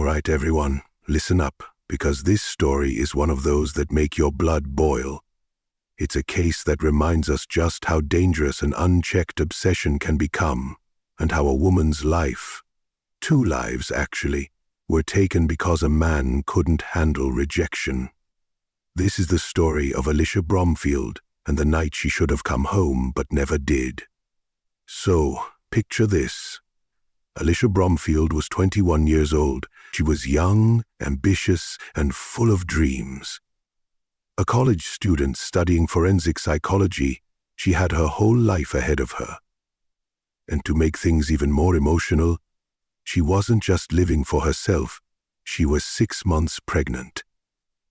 right, everyone, listen up, because this story is one of those that make your blood boil. It's a case that reminds us just how dangerous an unchecked obsession can become, and how a woman's life, 2 lives actually, were taken because a man couldn't handle rejection. This is the story of Alisha Bromfield and the night she should have come home but never did. So, picture this. Alisha Bromfield was 21 years old. She was young, ambitious, and full of dreams. A college student studying forensic psychology, she had her whole life ahead of her. And to make things even more emotional, she wasn't just living for herself, she was 6 months pregnant.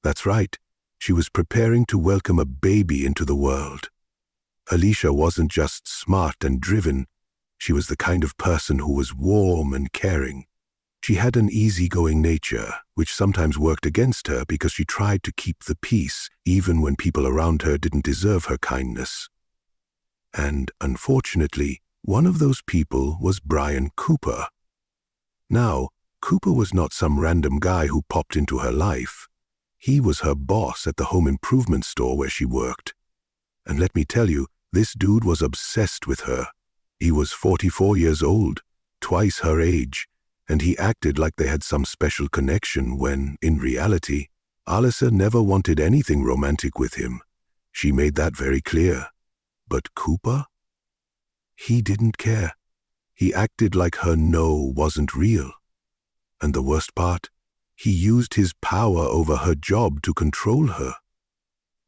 That's right, she was preparing to welcome a baby into the world. Alisha wasn't just smart and driven, she was the kind of person who was warm and caring. She had an easygoing nature, which sometimes worked against her because she tried to keep the peace, even when people around her didn't deserve her kindness. And, unfortunately, one of those people was Brian Cooper. Now, Cooper was not some random guy who popped into her life. He was her boss at the home improvement store where she worked. And let me tell you, this dude was obsessed with her. He was 44 years old, twice her age, and he acted like they had some special connection when, in reality, Alisha never wanted anything romantic with him. She made that very clear. But Cooper? He didn't care. He acted like her no wasn't real. And the worst part, he used his power over her job to control her.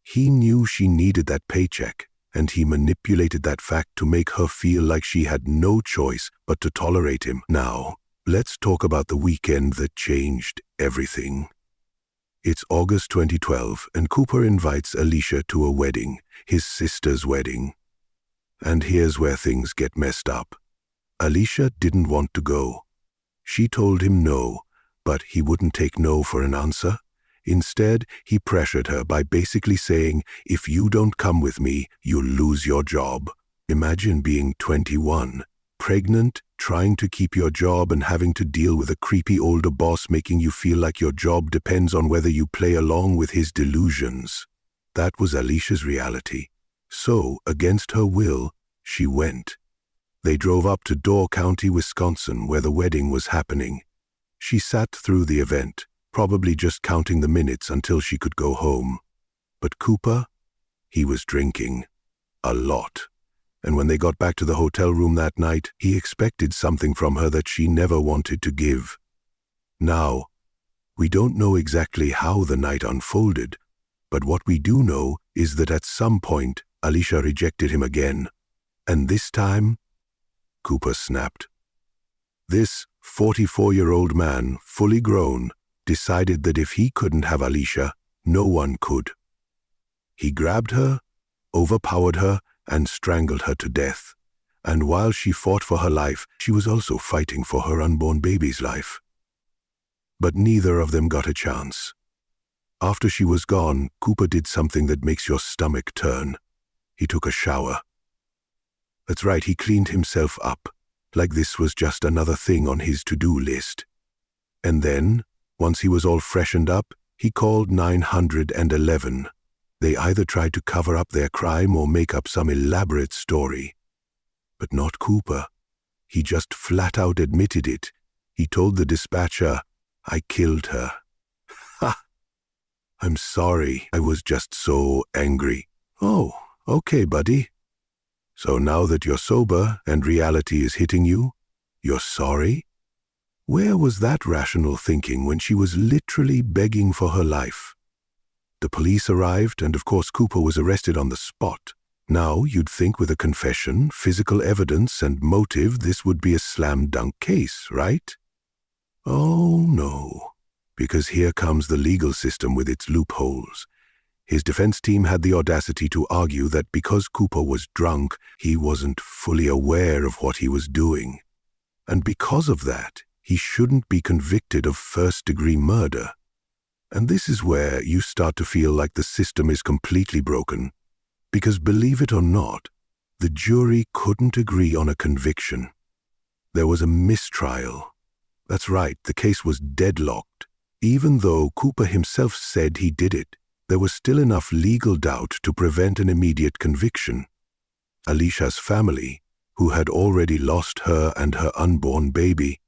He knew she needed that paycheck, and he manipulated that fact to make her feel like she had no choice but to tolerate him. Now, let's talk about the weekend that changed everything. It's August 2012, and Cooper invites Alisha to a wedding, his sister's wedding. And here's where things get messed up. Alisha didn't want to go. She told him no, but he wouldn't take no for an answer. Instead, he pressured her by basically saying, "If you don't come with me, you'll lose your job." Imagine being 21, pregnant, trying to keep your job and having to deal with a creepy older boss making you feel like your job depends on whether you play along with his delusions. That was Alisha's reality. So, against her will, she went. They drove up to Door County, Wisconsin, where the wedding was happening. She sat through the event, probably just counting the minutes until she could go home. But Cooper, he was drinking. A lot. And when they got back to the hotel room that night, he expected something from her that she never wanted to give. Now, we don't know exactly how the night unfolded, but what we do know is that at some point, Alisha rejected him again. And this time, Cooper snapped. This 44-year-old man, fully grown, decided that if he couldn't have Alisha, no one could. He grabbed her, overpowered her, and strangled her to death. And while she fought for her life, she was also fighting for her unborn baby's life. But neither of them got a chance. After she was gone, Cooper did something that makes your stomach turn. He took a shower. That's right, he cleaned himself up, like this was just another thing on his to-do list. And then, once he was all freshened up, he called 911. They either tried to cover up their crime or make up some elaborate story. But not Cooper. He just flat out admitted it. He told the dispatcher, "I killed her." Ha! "I'm sorry, I was just so angry." "Oh, okay, buddy. So now that you're sober and reality is hitting you, you're sorry?" Where was that rational thinking when she was literally begging for her life? The police arrived, and of course Cooper was arrested on the spot. Now, you'd think with a confession, physical evidence, and motive, this would be a slam-dunk case, right? Oh, no. Because here comes the legal system with its loopholes. His defense team had the audacity to argue that because Cooper was drunk, he wasn't fully aware of what he was doing. And because of that, he shouldn't be convicted of first-degree murder. And this is where you start to feel like the system is completely broken. Because believe it or not, the jury couldn't agree on a conviction. There was a mistrial. That's right, the case was deadlocked. Even though Cooper himself said he did it, there was still enough legal doubt to prevent an immediate conviction. Alisha's family, who had already lost her and her unborn baby,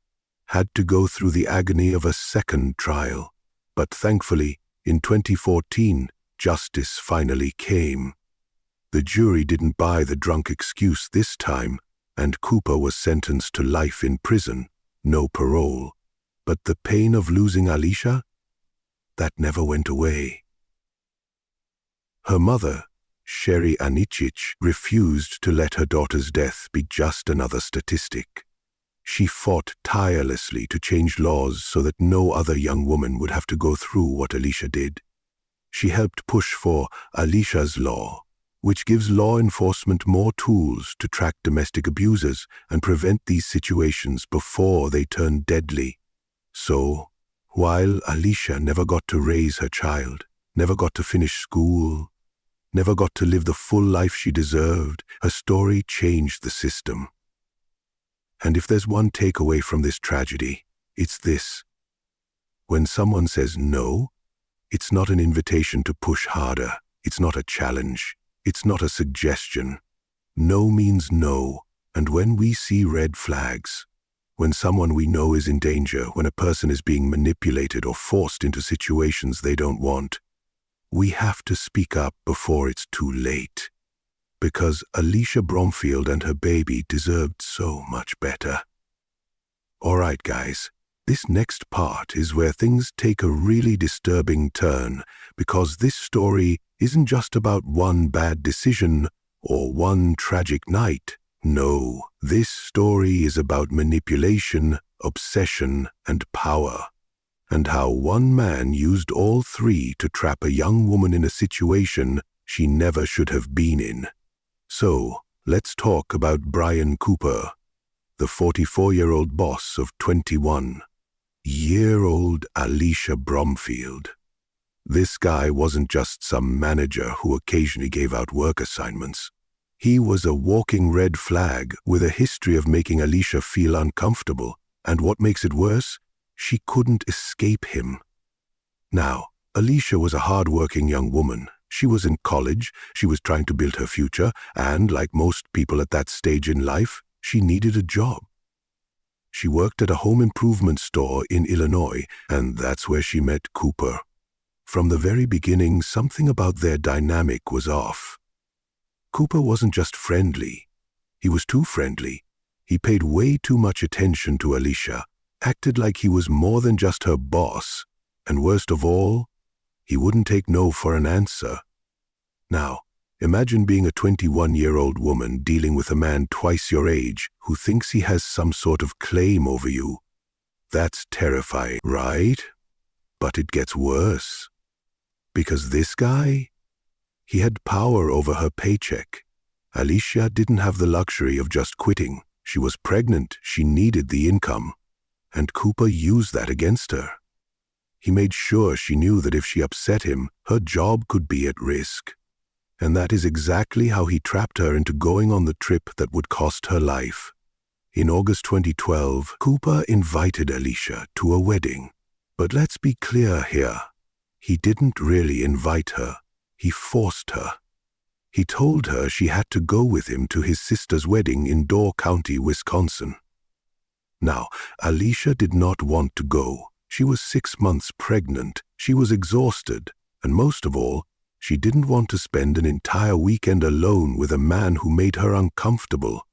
had to go through the agony of a second trial. But thankfully, in 2014, justice finally came. The jury didn't buy the drunk excuse this time, and Cooper was sentenced to life in prison, no parole. But the pain of losing Alisha? That never went away. Her mother, Sherry Anicic, refused to let her daughter's death be just another statistic. She fought tirelessly to change laws so that no other young woman would have to go through what Alisha did. She helped push for Alisha's Law, which gives law enforcement more tools to track domestic abusers and prevent these situations before they turn deadly. So, while Alisha never got to raise her child, never got to finish school, never got to live the full life she deserved, her story changed the system. And if there's one takeaway from this tragedy, it's this. When someone says no, it's not an invitation to push harder. It's not a challenge. It's not a suggestion. No means no, and when we see red flags, when someone we know is in danger, when a person is being manipulated or forced into situations they don't want, we have to speak up before it's too late. Because Alisha Bromfield and her baby deserved so much better. All right, guys, this next part is where things take a really disturbing turn, because this story isn't just about one bad decision or one tragic night. No, this story is about manipulation, obsession, and power, and how one man used all three to trap a young woman in a situation she never should have been in. So, let's talk about Brian Cooper, the 44-year-old boss of 21-year-old Alisha Bromfield. This guy wasn't just some manager who occasionally gave out work assignments. He was a walking red flag with a history of making Alisha feel uncomfortable, and what makes it worse, she couldn't escape him. Now, Alisha was a hard-working young woman. She was in college, she was trying to build her future, and like most people at that stage in life, she needed a job. She worked at a home improvement store in Illinois, and that's where she met Cooper. From the very beginning, something about their dynamic was off. Cooper wasn't just friendly. He was too friendly. He paid way too much attention to Alisha, acted like he was more than just her boss, and worst of all, he wouldn't take no for an answer. Now, imagine being a 21-year-old woman dealing with a man twice your age who thinks he has some sort of claim over you. That's terrifying, right? But it gets worse. Because this guy, he had power over her paycheck. Alisha didn't have the luxury of just quitting. She was pregnant, she needed the income, and Cooper used that against her. He made sure she knew that if she upset him, her job could be at risk. And that is exactly how he trapped her into going on the trip that would cost her life. In August 2012, Cooper invited Alisha to a wedding. But let's be clear here. He didn't really invite her. He forced her. He told her she had to go with him to his sister's wedding in Door County, Wisconsin. Now, Alisha did not want to go. She was 6 months pregnant, she was exhausted, and most of all, she didn't want to spend an entire weekend alone with a man who made her uncomfortable.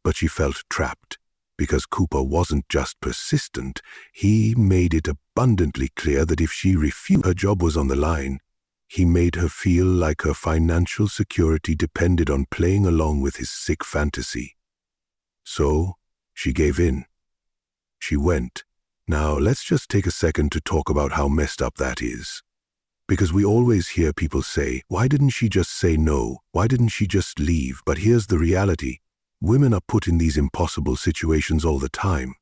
But she felt trapped, because Cooper wasn't just persistent, he made it abundantly clear that if she refused, her job was on the line. He made her feel like her financial security depended on playing along with his sick fantasy. So, she gave in. She went. Now, let's just take a second to talk about how messed up that is. Because we always hear people say, why didn't she just say no? Why didn't she just leave? But here's the reality. Women are put in these impossible situations all the time.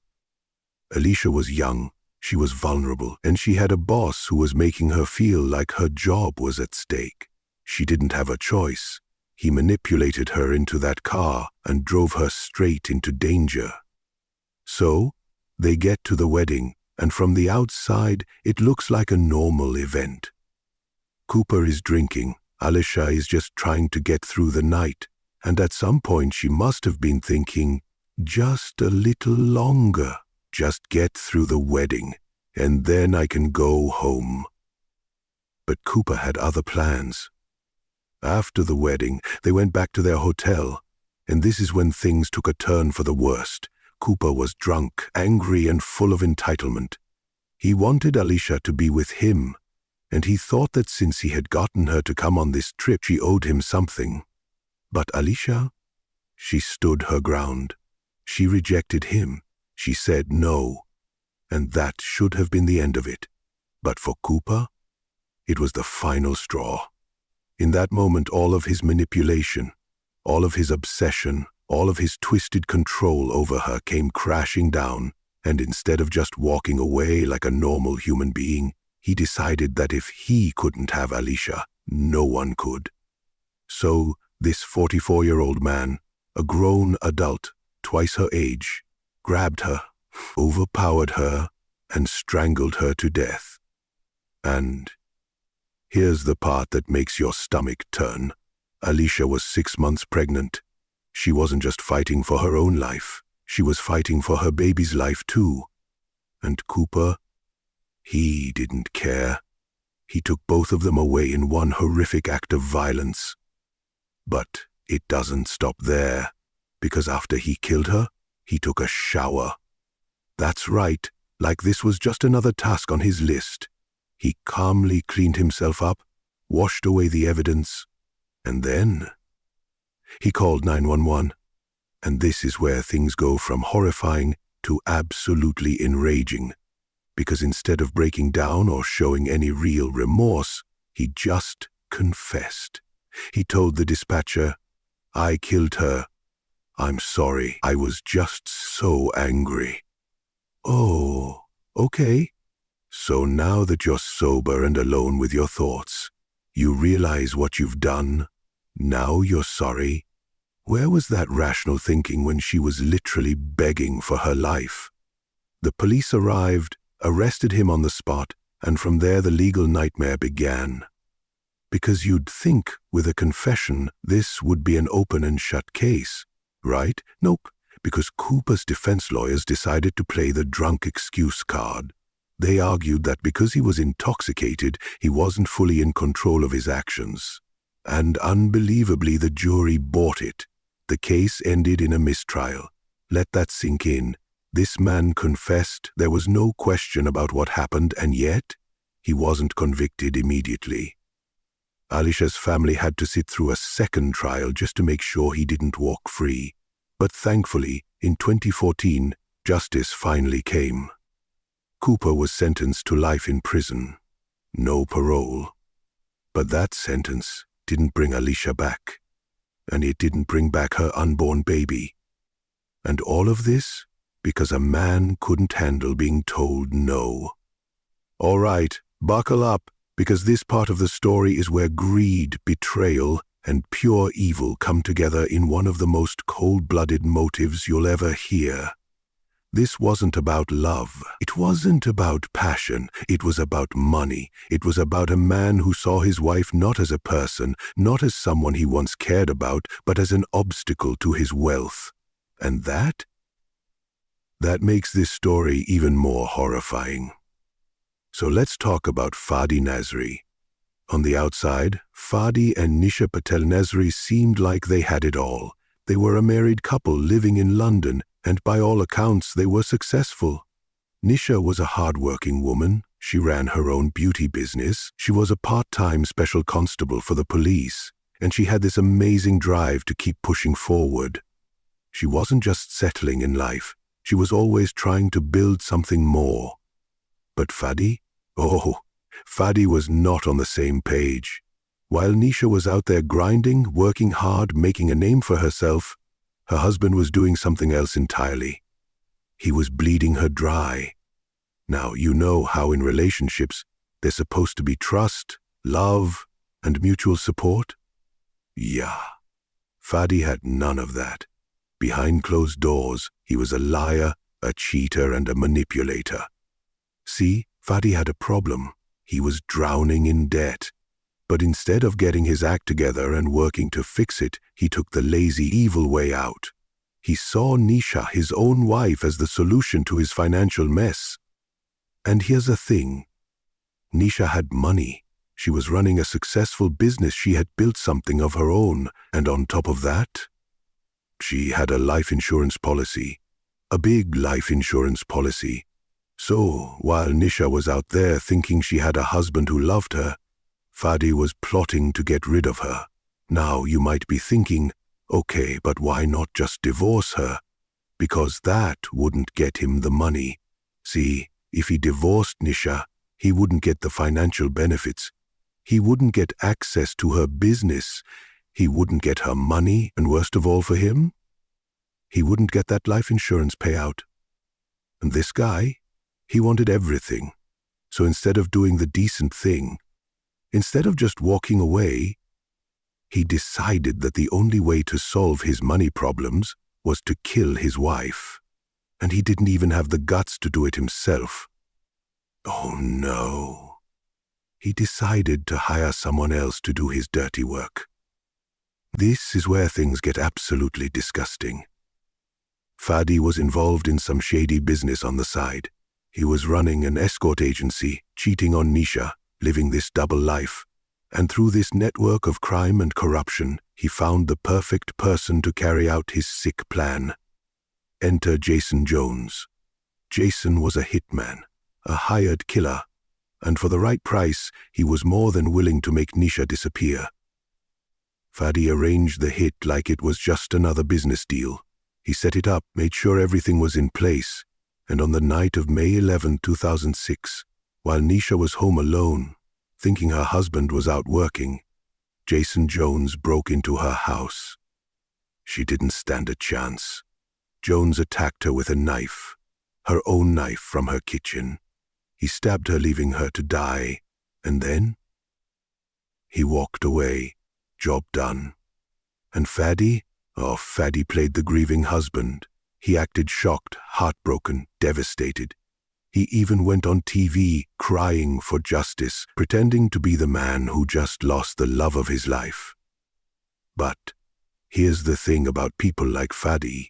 Alisha was young, she was vulnerable, and she had a boss who was making her feel like her job was at stake. She didn't have a choice. He manipulated her into that car and drove her straight into danger. So, They get to the wedding, and from the outside, it looks like a normal event. Cooper is drinking, Alisha is just trying to get through the night, and at some point she must have been thinking, just a little longer, just get through the wedding, and then I can go home. But Cooper had other plans. After the wedding, they went back to their hotel, and this is when things took a turn for the worst. Cooper was drunk, angry, and full of entitlement. He wanted Alisha to be with him, and he thought that since he had gotten her to come on this trip, she owed him something. But Alisha, she stood her ground. She rejected him. She said no, and that should have been the end of it. But for Cooper, it was the final straw. In that moment, all of his manipulation, all of his obsession, all of his twisted control over her came crashing down, and instead of just walking away like a normal human being, he decided that if he couldn't have Alisha, no one could. So this 44-year-old man, a grown adult, twice her age, grabbed her, overpowered her, and strangled her to death. And here's the part that makes your stomach turn. Alisha was 6 months pregnant. She wasn't just fighting for her own life, she was fighting for her baby's life too. And Cooper, he didn't care. He took both of them away in one horrific act of violence. But it doesn't stop there, because after he killed her, he took a shower. That's right, like this was just another task on his list. He calmly cleaned himself up, washed away the evidence, and then he called 911. And this is where things go from horrifying to absolutely enraging, because instead of breaking down or showing any real remorse, he just confessed. He told the dispatcher, "I killed her. I'm sorry. I was just so angry." Oh, okay. So now that you're sober and alone with your thoughts, you realize what you've done. Now you're sorry. Where was that rational thinking when she was literally begging for her life? The police arrived, arrested him on the spot, and from there the legal nightmare began. Because you'd think with a confession this would be an open and shut case, right? Nope, because Cooper's defense lawyers decided to play the drunk excuse card. They argued that because he was intoxicated, he wasn't fully in control of his actions. And unbelievably, the jury bought it. The case ended in a mistrial. Let that sink in. This man confessed, there was no question about what happened, and yet he wasn't convicted immediately. Alisha's family had to sit through a second trial just to make sure he didn't walk free. But thankfully, in 2014, justice finally came. Cooper was sentenced to life in prison. No parole. But that sentence didn't bring Alisha back. And it didn't bring back her unborn baby. And all of this because a man couldn't handle being told no. All right, buckle up, because this part of the story is where greed, betrayal, and pure evil come together in one of the most cold-blooded motives you'll ever hear. This wasn't about love. It wasn't about passion. It was about money. It was about a man who saw his wife not as a person, not as someone he once cared about, but as an obstacle to his wealth. And that makes this story even more horrifying. So let's talk about Fadi Nasri. On the outside, Fadi and Nisha Patel-Nasri seemed like they had it all. They were a married couple living in London, and by all accounts they were successful. Nisha was a hardworking woman. She ran her own beauty business. She was a part-time special constable for the police, and she had this amazing drive to keep pushing forward. She wasn't just settling in life. She was always trying to build something more. But Fadi? Oh, Fadi was not on the same page. While Nisha was out there grinding, working hard, making a name for herself, her husband was doing something else entirely. He was bleeding her dry. Now, you know how in relationships there's supposed to be trust, love, and mutual support? Yeah. Fadi had none of that. Behind closed doors, he was a liar, a cheater and a manipulator. See, Fadi had a problem. He was drowning in debt. But instead of getting his act together and working to fix it, he took the lazy, evil way out. He saw Nisha, his own wife, as the solution to his financial mess. And here's the thing. Nisha had money. She was running a successful business. She had built something of her own. And on top of that, she had a life insurance policy. A big life insurance policy. So, while Nisha was out there thinking she had a husband who loved her, Fadi was plotting to get rid of her. Now you might be thinking, okay, but why not just divorce her? Because that wouldn't get him the money. See, if he divorced Nisha, he wouldn't get the financial benefits. He wouldn't get access to her business. He wouldn't get her money, and worst of all for him, he wouldn't get that life insurance payout. And this guy, he wanted everything. So instead of doing the decent thing, instead of just walking away, he decided that the only way to solve his money problems was to kill his wife. And he didn't even have the guts to do it himself. Oh no. He decided to hire someone else to do his dirty work. This is where things get absolutely disgusting. Fadi was involved in some shady business on the side. He was running an escort agency, cheating on Nisha, living this double life. And through this network of crime and corruption, he found the perfect person to carry out his sick plan. Enter Jason Jones. Jason was a hitman, a hired killer, and for the right price, he was more than willing to make Nisha disappear. Fadi arranged the hit like it was just another business deal. He set it up, made sure everything was in place, and on the night of May 11, 2006, while Nisha was home alone, thinking her husband was out working, Jason Jones broke into her house. She didn't stand a chance. Jones attacked her with a knife, her own knife from her kitchen. He stabbed her, leaving her to die, and then he walked away. Job done. And Fadi? Oh, Fadi played the grieving husband. He acted shocked, heartbroken, devastated. He even went on TV crying for justice, pretending to be the man who just lost the love of his life. But here's the thing about people like Fadi.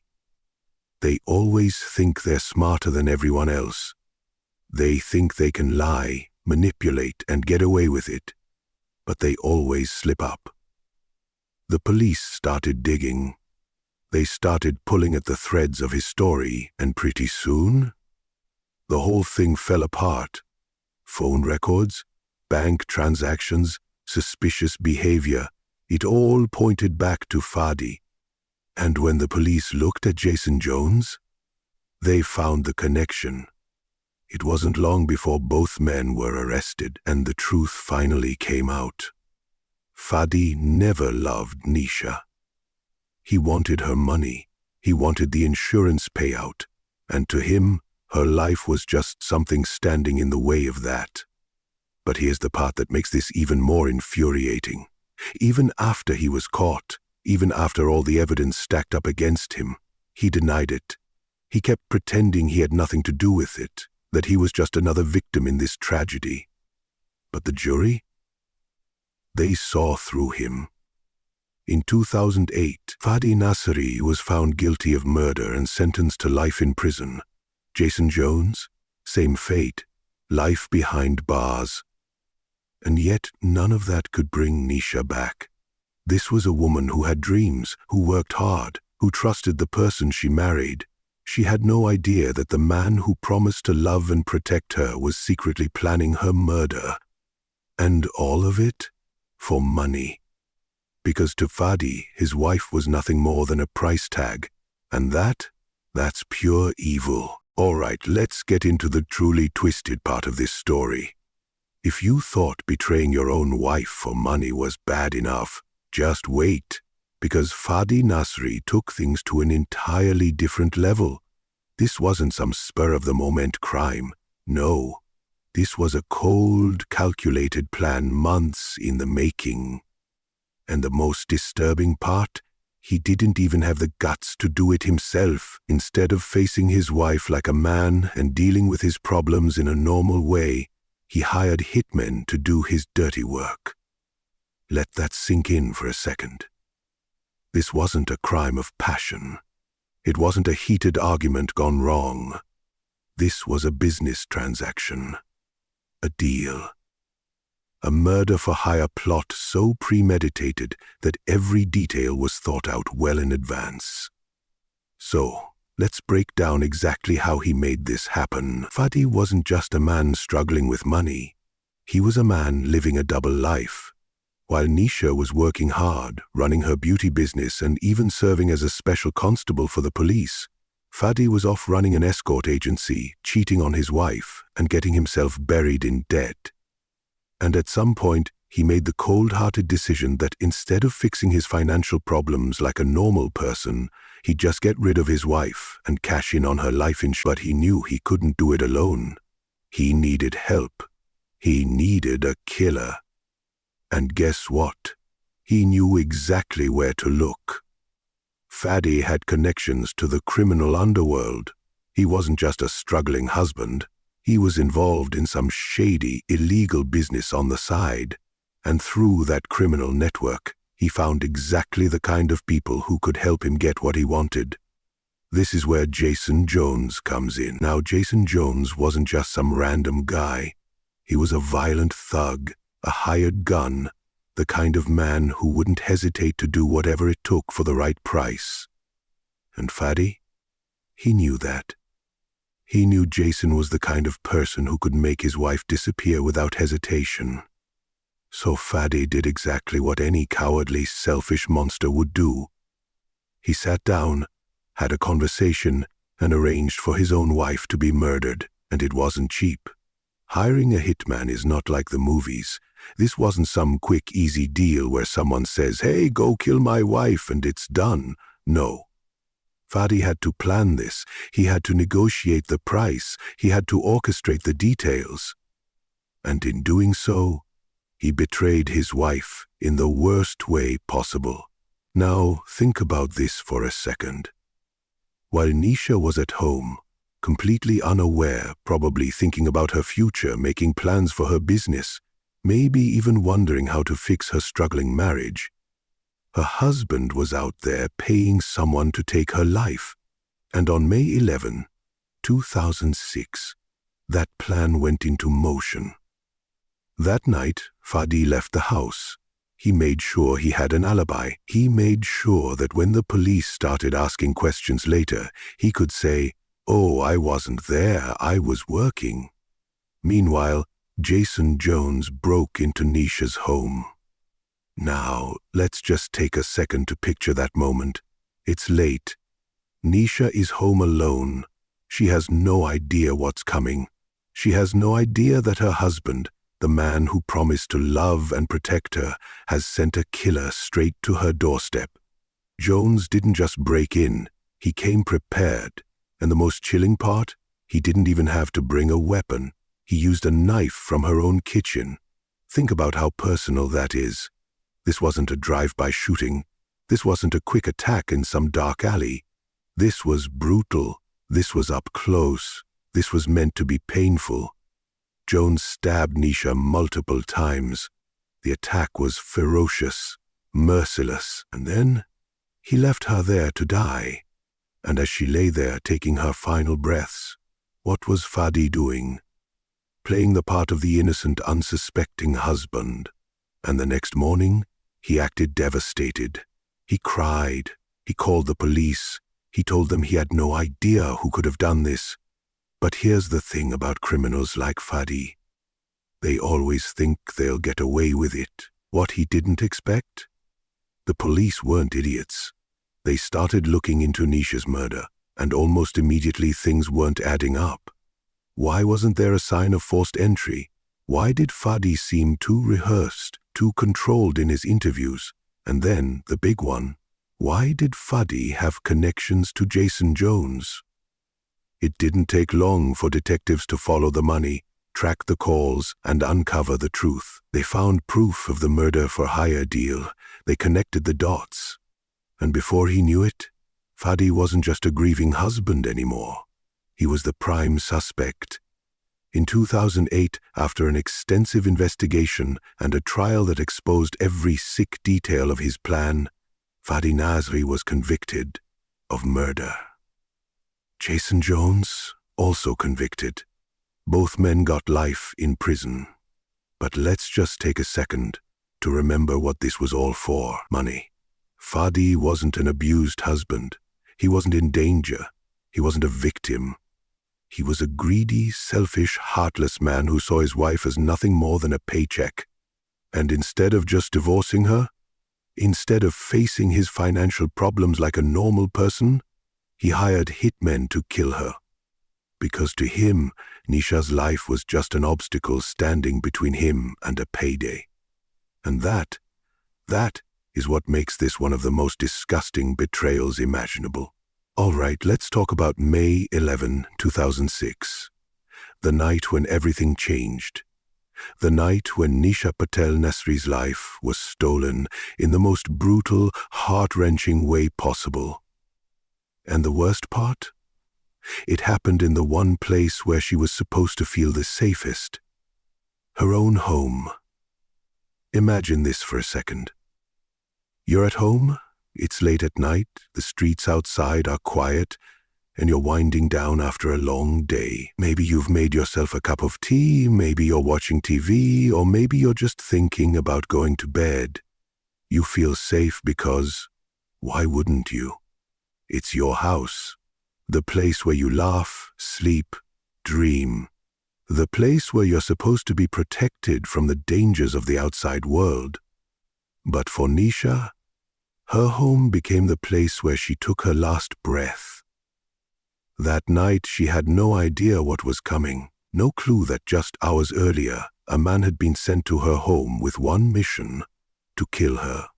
They always think they're smarter than everyone else. They think they can lie, manipulate, and get away with it. But they always slip up. The police started digging. They started pulling at the threads of his story, and pretty soon, the whole thing fell apart. Phone records, bank transactions, suspicious behavior, it all pointed back to Fadi. And when the police looked at Jason Jones, they found the connection. It wasn't long before both men were arrested, and the truth finally came out. Fadi never loved Nisha. He wanted her money. He wanted the insurance payout. And to him, her life was just something standing in the way of that. But here's the part that makes this even more infuriating. Even after he was caught, even after all the evidence stacked up against him, he denied it. He kept pretending he had nothing to do with it, that he was just another victim in this tragedy. But the jury? They saw through him. In 2008, Fadi Nasri was found guilty of murder and sentenced to life in prison. Jason Jones, same fate, life behind bars. And yet none of that could bring Nisha back. This was a woman who had dreams, who worked hard, who trusted the person she married. She had no idea that the man who promised to love and protect her was secretly planning her murder. And all of it for money. Because to Fadi, his wife was nothing more than a price tag. And that's pure evil. All right, let's get into the truly twisted part of this story. If you thought betraying your own wife for money was bad enough, just wait, because Fadi Nasri took things to an entirely different level. This wasn't some spur-of-the-moment crime. No, this was a cold, calculated plan months in the making. And the most disturbing part, He didn't even have the guts to do it himself. Instead of facing his wife like a man and dealing with his problems in a normal way, he hired hitmen to do his dirty work. Let that sink in for a second. This wasn't a crime of passion. It wasn't a heated argument gone wrong. This was a business transaction. A deal. A murder-for-hire plot so premeditated that every detail was thought out well in advance. So, let's break down exactly how he made this happen. Fadi wasn't just a man struggling with money. He was a man living a double life. While Nisha was working hard, running her beauty business and even serving as a special constable for the police, Fadi was off running an escort agency, cheating on his wife, and getting himself buried in debt. And at some point, he made the cold-hearted decision that instead of fixing his financial problems like a normal person, he'd just get rid of his wife and cash in on her life insurance. But he knew he couldn't do it alone. He needed help. He needed a killer. And guess what? He knew exactly where to look. Fadi had connections to the criminal underworld. He wasn't just a struggling husband. He was involved in some shady, illegal business on the side, and through that criminal network, he found exactly the kind of people who could help him get what he wanted. This is where Jason Jones comes in. Now, Jason Jones wasn't just some random guy. He was a violent thug, a hired gun, the kind of man who wouldn't hesitate to do whatever it took for the right price. And Fadi? He knew that. He knew Jason was the kind of person who could make his wife disappear without hesitation. So Fadi did exactly what any cowardly, selfish monster would do. He sat down, had a conversation, and arranged for his own wife to be murdered, and it wasn't cheap. Hiring a hitman is not like the movies. This wasn't some quick, easy deal where someone says, "Hey, go kill my wife," and it's done. No. Fadi had to plan this. He had to negotiate the price. He had to orchestrate the details. And in doing so, he betrayed his wife in the worst way possible. Now, think about this for a second. While Nisha was at home, completely unaware, probably thinking about her future, making plans for her business, maybe even wondering how to fix her struggling marriage, her husband was out there paying someone to take her life. And on May 11, 2006, that plan went into motion. That night, Fadi left the house. He made sure he had an alibi. He made sure that when the police started asking questions later, he could say, "Oh, I wasn't there, I was working." Meanwhile, Jason Jones broke into Nisha's home. Now, let's just take a second to picture that moment. It's late. Nisha is home alone. She has no idea what's coming. She has no idea that her husband, the man who promised to love and protect her, has sent a killer straight to her doorstep. Jones didn't just break in. He came prepared. And the most chilling part? He didn't even have to bring a weapon. He used a knife from her own kitchen. Think about how personal that is. This wasn't a drive-by shooting. This wasn't a quick attack in some dark alley. This was brutal. This was up close. This was meant to be painful. Jones stabbed Nisha multiple times. The attack was ferocious, merciless, and then he left her there to die. And as she lay there taking her final breaths, what was Fadi doing? Playing the part of the innocent, unsuspecting husband. And the next morning, he acted devastated. He cried. He called the police. He told them he had no idea who could have done this. But here's the thing about criminals like Fadi. They always think they'll get away with it. What he didn't expect? The police weren't idiots. They started looking into Nisha's murder, and almost immediately things weren't adding up. Why wasn't there a sign of forced entry? Why did Fadi seem too rehearsed, too controlled in his interviews? And then, the big one, why did Fadi have connections to Jason Jones? It didn't take long for detectives to follow the money, track the calls, and uncover the truth. They found proof of the murder-for-hire deal. They connected the dots. And before he knew it, Fadi wasn't just a grieving husband anymore. He was the prime suspect. In 2008, after an extensive investigation and a trial that exposed every sick detail of his plan, Fadi Nasri was convicted of murder. Jason Jones, also convicted. Both men got life in prison. But let's just take a second to remember what this was all for: money. Fadi wasn't an abused husband. He wasn't in danger. He wasn't a victim. He was a greedy, selfish, heartless man who saw his wife as nothing more than a paycheck. And instead of just divorcing her, instead of facing his financial problems like a normal person, he hired hitmen to kill her. Because to him, Nisha's life was just an obstacle standing between him and a payday. And that is what makes this one of the most disgusting betrayals imaginable. All right, let's talk about May 11, 2006. The night when everything changed. The night when Nisha Patel-Nasri's life was stolen in the most brutal, heart-wrenching way possible. And the worst part? It happened in the one place where she was supposed to feel the safest. Her own home. Imagine this for a second. You're at home, it's late at night, the streets outside are quiet, and you're winding down after a long day. Maybe you've made yourself a cup of tea, maybe you're watching TV, or maybe you're just thinking about going to bed. You feel safe because, why wouldn't you? It's your house. The place where you laugh, sleep, dream. The place where you're supposed to be protected from the dangers of the outside world. But for Nisha, her home became the place where she took her last breath. That night she had no idea what was coming, no clue that just hours earlier a man had been sent to her home with one mission: to kill her.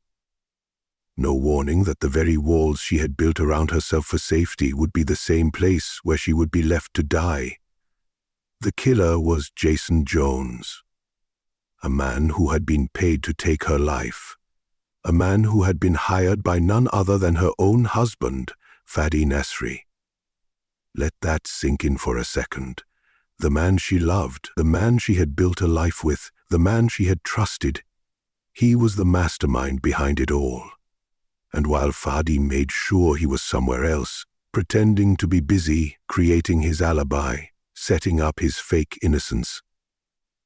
No warning that the very walls she had built around herself for safety would be the same place where she would be left to die. The killer was Jason Jones, a man who had been paid to take her life, a man who had been hired by none other than her own husband, Fadi Nasri. Let that sink in for a second. The man she loved, the man she had built a life with, the man she had trusted, he was the mastermind behind it all. And while Fadi made sure he was somewhere else, pretending to be busy, creating his alibi, setting up his fake innocence,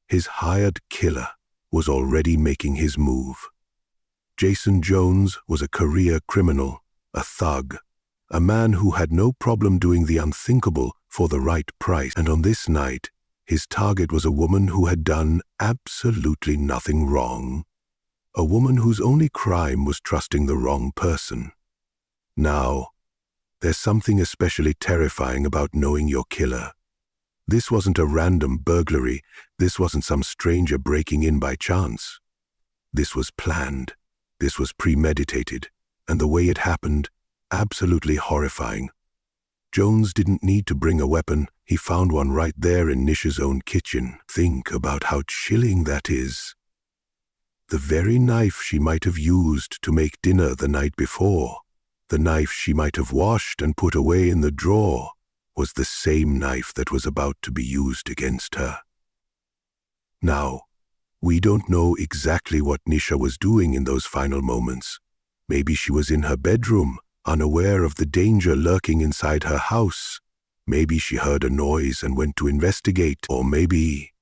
his hired killer was already making his move. Jason Jones was a career criminal, a thug, a man who had no problem doing the unthinkable for the right price. And on this night, his target was a woman who had done absolutely nothing wrong. A woman whose only crime was trusting the wrong person. Now, there's something especially terrifying about knowing your killer. This wasn't a random burglary. This wasn't some stranger breaking in by chance. This was planned. This was premeditated. And the way it happened, absolutely horrifying. Jones didn't need to bring a weapon. He found one right there in Nisha's own kitchen. Think about how chilling that is. The very knife she might have used to make dinner the night before, the knife she might have washed and put away in the drawer, was the same knife that was about to be used against her. Now, we don't know exactly what Nisha was doing in those final moments. Maybe she was in her bedroom, unaware of the danger lurking inside her house. Maybe she heard a noise and went to investigate. Or maybe,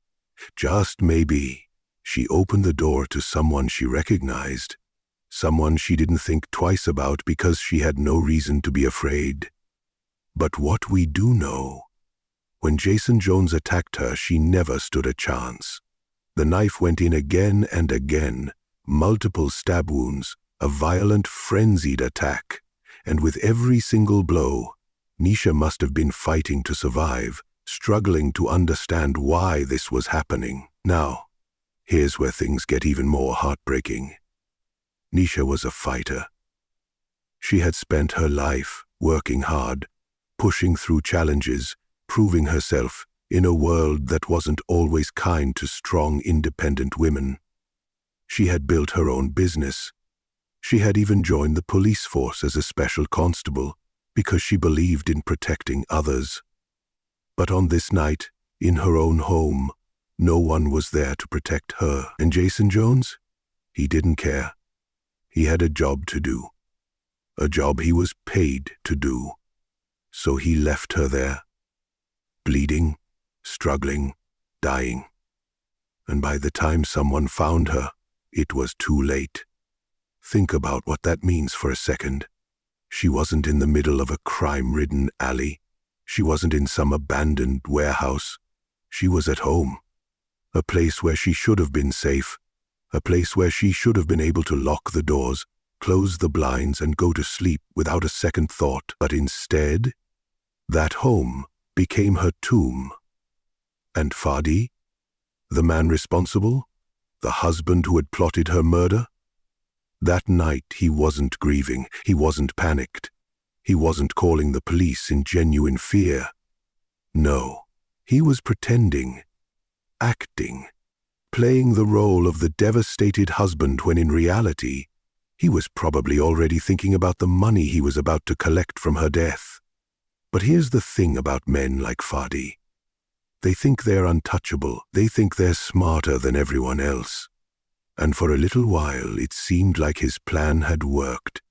just maybe, she opened the door to someone she recognized, someone she didn't think twice about because she had no reason to be afraid. But what we do know, when Jason Jones attacked her, she never stood a chance. The knife went in again and again, multiple stab wounds, a violent, frenzied attack. And with every single blow, Nisha must have been fighting to survive, struggling to understand why this was happening. Now, here's where things get even more heartbreaking. Nisha was a fighter. She had spent her life working hard, pushing through challenges, proving herself in a world that wasn't always kind to strong, independent women. She had built her own business. She had even joined the police force as a special constable because she believed in protecting others. But on this night, in her own home, no one was there to protect her. And Jason Jones? He didn't care. He had a job to do. A job he was paid to do. So he left her there, bleeding, struggling, dying. And by the time someone found her, it was too late. Think about what that means for a second. She wasn't in the middle of a crime-ridden alley. She wasn't in some abandoned warehouse. She was at home. A place where she should have been safe. A place where she should have been able to lock the doors, close the blinds, and go to sleep without a second thought. But instead, that home became her tomb. And Fadi, the man responsible, the husband who had plotted her murder? That night he wasn't grieving, he wasn't panicked. He wasn't calling the police in genuine fear. No, he was pretending, acting, playing the role of the devastated husband when in reality, he was probably already thinking about the money he was about to collect from her death. But here's the thing about men like Fadi. They think they're untouchable. They think they're smarter than everyone else. And for a little while, it seemed like his plan had worked.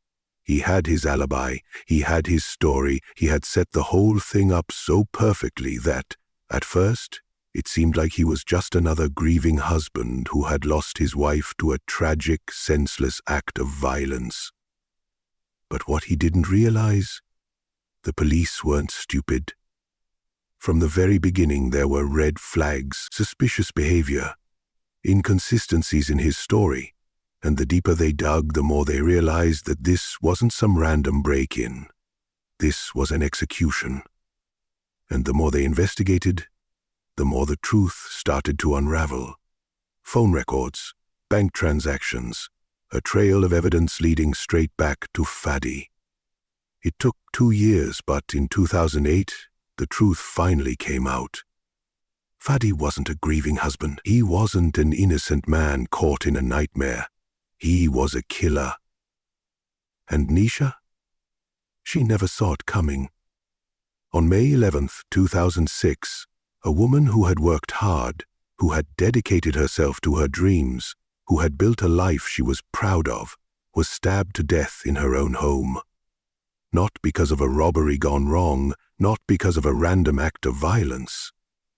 He had his alibi, he had his story, he had set the whole thing up so perfectly that, at first, it seemed like he was just another grieving husband who had lost his wife to a tragic, senseless act of violence. But what he didn't realize? The police weren't stupid. From the very beginning, there were red flags, suspicious behavior, inconsistencies in his story, and the deeper they dug, the more they realized that this wasn't some random break-in. This was an execution. And the more they investigated, the more the truth started to unravel. Phone records, bank transactions, a trail of evidence leading straight back to Fadi. It took 2 years, but in 2008, the truth finally came out. Fadi wasn't a grieving husband. He wasn't an innocent man caught in a nightmare. He was a killer. And Nisha? She never saw it coming. On May 11th, 2006, a woman who had worked hard, who had dedicated herself to her dreams, who had built a life she was proud of, was stabbed to death in her own home. Not because of a robbery gone wrong, not because of a random act of violence,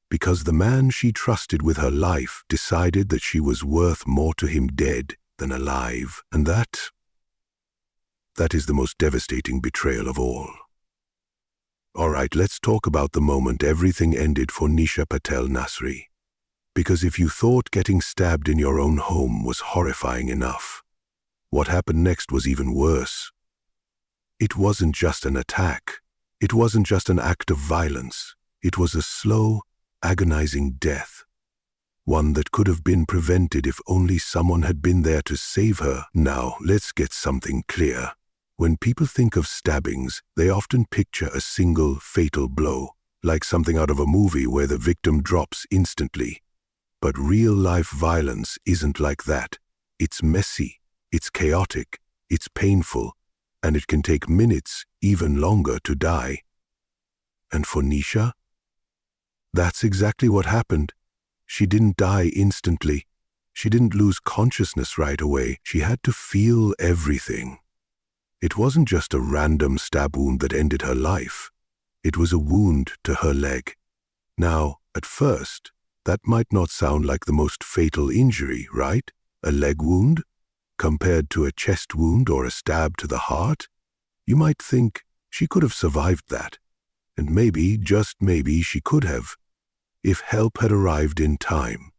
because the man she trusted with her life decided that she was worth more to him dead than alive. And that is the most devastating betrayal of all. All right, let's talk about the moment everything ended for Nisha Patel-Nasri. Because if you thought getting stabbed in your own home was horrifying enough, what happened next was even worse. It wasn't just an attack. It wasn't just an act of violence. It was a slow, agonizing death. One that could have been prevented if only someone had been there to save her. Now, let's get something clear. When people think of stabbings, they often picture a single, fatal blow, like something out of a movie where the victim drops instantly. But real-life violence isn't like that. It's messy, it's chaotic, it's painful, and it can take minutes, even longer, to die. And for Nisha, that's exactly what happened. She didn't die instantly. She didn't lose consciousness right away. She had to feel everything. It wasn't just a random stab wound that ended her life. It was a wound to her leg. Now, at first, that might not sound like the most fatal injury, right? A leg wound? Compared to a chest wound or a stab to the heart? You might think she could have survived that. And maybe, just maybe, she could have, if help had arrived in time.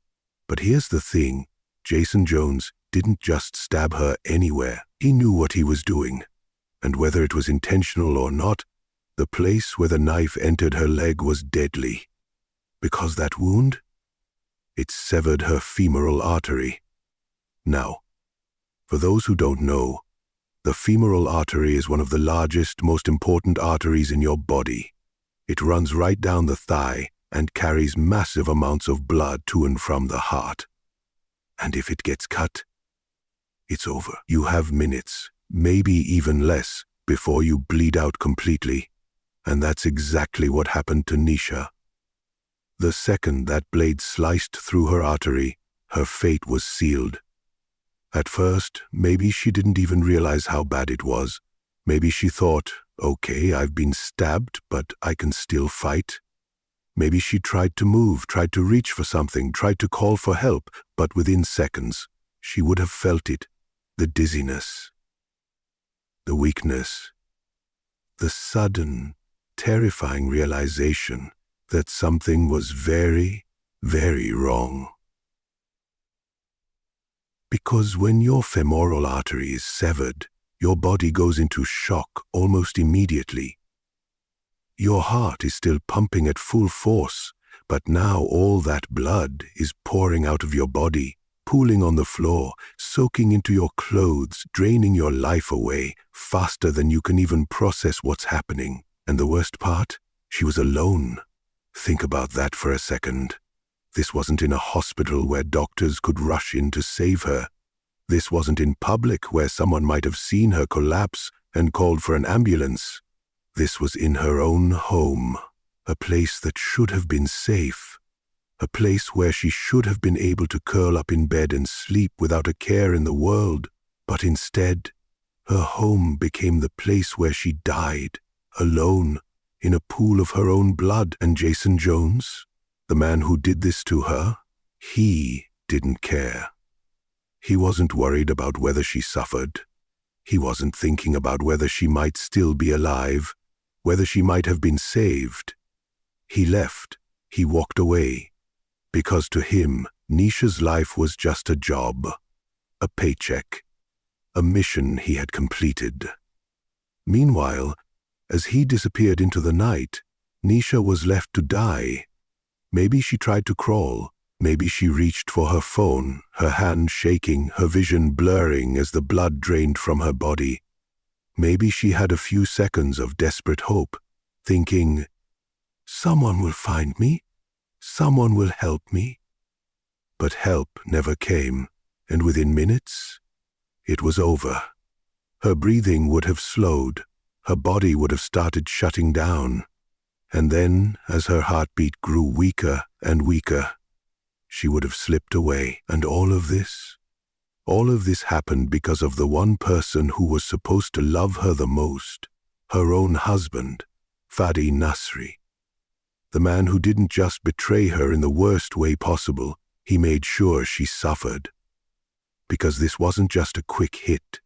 But here's the thing, Jason Jones didn't just stab her anywhere. He knew what he was doing. And whether it was intentional or not, the place where the knife entered her leg was deadly. Because that wound? It severed her femoral artery. Now, for those who don't know, the femoral artery is one of the largest, most important arteries in your body. It runs right down the thigh and carries massive amounts of blood to and from the heart. And if it gets cut, it's over. You have minutes, maybe even less, before you bleed out completely. And that's exactly what happened to Nisha. The second that blade sliced through her artery, her fate was sealed. At first, maybe she didn't even realize how bad it was. Maybe she thought, okay, I've been stabbed, but I can still fight. Maybe she tried to move, tried to reach for something, tried to call for help, but within seconds, she would have felt it. The dizziness, the weakness, the sudden, terrifying realization that something was very, very wrong. Because when your femoral artery is severed, your body goes into shock almost immediately. Your heart is still pumping at full force, but now all that blood is pouring out of your body, pooling on the floor, soaking into your clothes, draining your life away, faster than you can even process what's happening. And the worst part? She was alone. Think about that for a second. This wasn't in a hospital where doctors could rush in to save her. This wasn't in public where someone might have seen her collapse and called for an ambulance. This was in her own home, a place that should have been safe, a place where she should have been able to curl up in bed and sleep without a care in the world. But instead, her home became the place where she died, alone, in a pool of her own blood. And Jason Jones, the man who did this to her, he didn't care. He wasn't worried about whether she suffered. He wasn't thinking about whether she might still be alive, whether she might have been saved. He left. He walked away. Because to him, Nisha's life was just a job, a paycheck, a mission he had completed. Meanwhile, as he disappeared into the night, Nisha was left to die. Maybe she tried to crawl. Maybe she reached for her phone, her hand shaking, her vision blurring as the blood drained from her body. Maybe she had a few seconds of desperate hope, thinking, someone will find me, someone will help me. But help never came, and within minutes, it was over. Her breathing would have slowed, her body would have started shutting down, and then, as her heartbeat grew weaker and weaker, she would have slipped away. And all of this happened because of the one person who was supposed to love her the most, her own husband, Fadi Nasri. The man who didn't just betray her in the worst way possible, he made sure she suffered. Because this wasn't just a quick hit.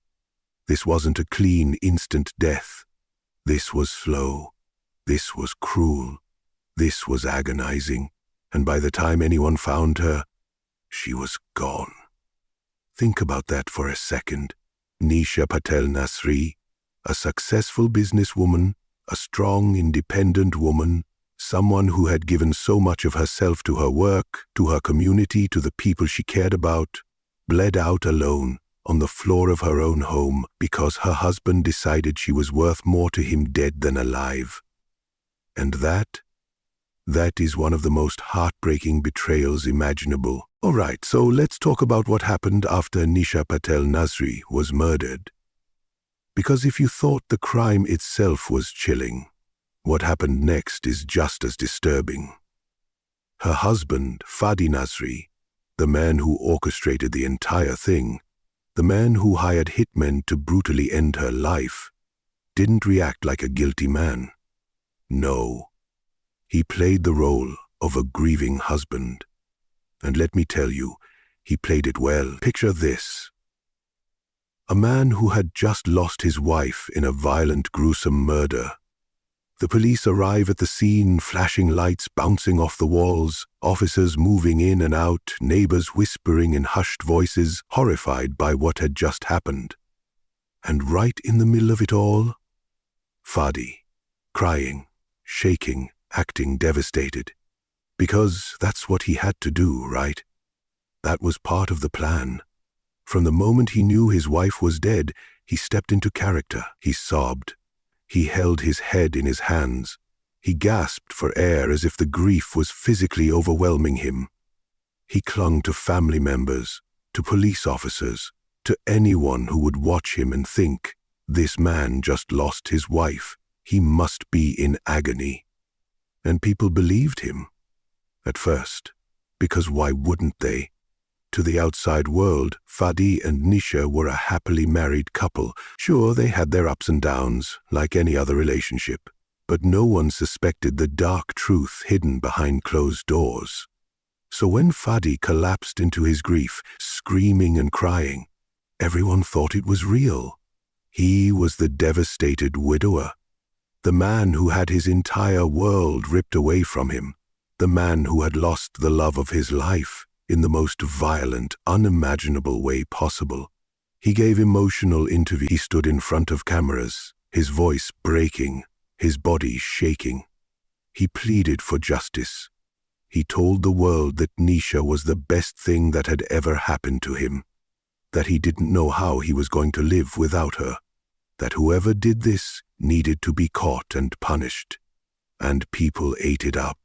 This wasn't a clean, instant death. This was slow. This was cruel. This was agonizing. And by the time anyone found her, she was gone. Think about that for a second. Nisha Patel-Nasri, a successful businesswoman, a strong, independent woman, someone who had given so much of herself to her work, to her community, to the people she cared about, bled out alone on the floor of her own home because her husband decided she was worth more to him dead than alive. And that is one of the most heartbreaking betrayals imaginable. All right, so let's talk about what happened after Nisha Patel-Nasri was murdered. Because if you thought the crime itself was chilling, what happened next is just as disturbing. Her husband, Fadi Nasri, the man who orchestrated the entire thing, the man who hired hitmen to brutally end her life, didn't react like a guilty man. No. He played the role of a grieving husband. And let me tell you, he played it well. Picture this. A man who had just lost his wife in a violent, gruesome murder. The police arrive at the scene, flashing lights bouncing off the walls, officers moving in and out, neighbors whispering in hushed voices, horrified by what had just happened. And right in the middle of it all, Fadi, crying, shaking, acting devastated. Because that's what he had to do, right? That was part of the plan. From the moment he knew his wife was dead, he stepped into character. He sobbed. He held his head in his hands. He gasped for air as if the grief was physically overwhelming him. He clung to family members, to police officers, To anyone who would watch him and think, this man just lost his wife, he must be in agony. And people believed him. At first, because why wouldn't they? To the outside world, Fadi and Nisha were a happily married couple. Sure, they had their ups and downs, like any other relationship, but no one suspected the dark truth hidden behind closed doors. So when Fadi collapsed into his grief, screaming and crying, everyone thought it was real. He was the devastated widower, the man who had his entire world ripped away from him, the man who had lost the love of his life in the most violent, unimaginable way possible. He gave emotional interviews. He stood in front of cameras, his voice breaking, his body shaking. He pleaded for justice. He told the world that Nisha was the best thing that had ever happened to him, that he didn't know how he was going to live without her, that whoever did this needed to be caught and punished. And people ate it up.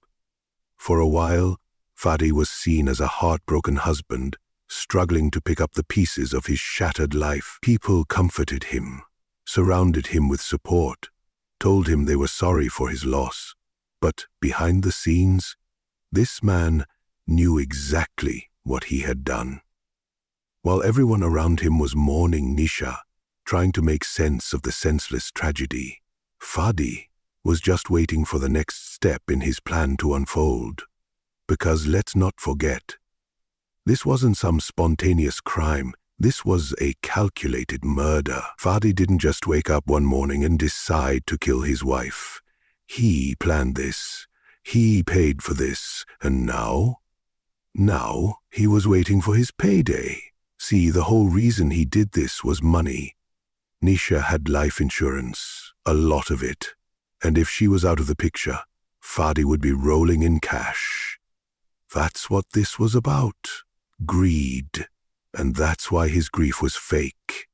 For a while, Fadi was seen as a heartbroken husband, struggling to pick up the pieces of his shattered life. People comforted him, surrounded him with support, told him they were sorry for his loss. But behind the scenes, this man knew exactly what he had done. While everyone around him was mourning Nisha, trying to make sense of the senseless tragedy, Fadi was just waiting for the next step in his plan to unfold. Because let's not forget, this wasn't some spontaneous crime. This was a calculated murder. Fadi didn't just wake up one morning and decide to kill his wife. He planned this. He paid for this. And now he was waiting for his payday. See, the whole reason he did this was money. Nisha had life insurance, a lot of it. And if she was out of the picture, Fadi would be rolling in cash. That's what this was about. Greed. And that's why his grief was fake.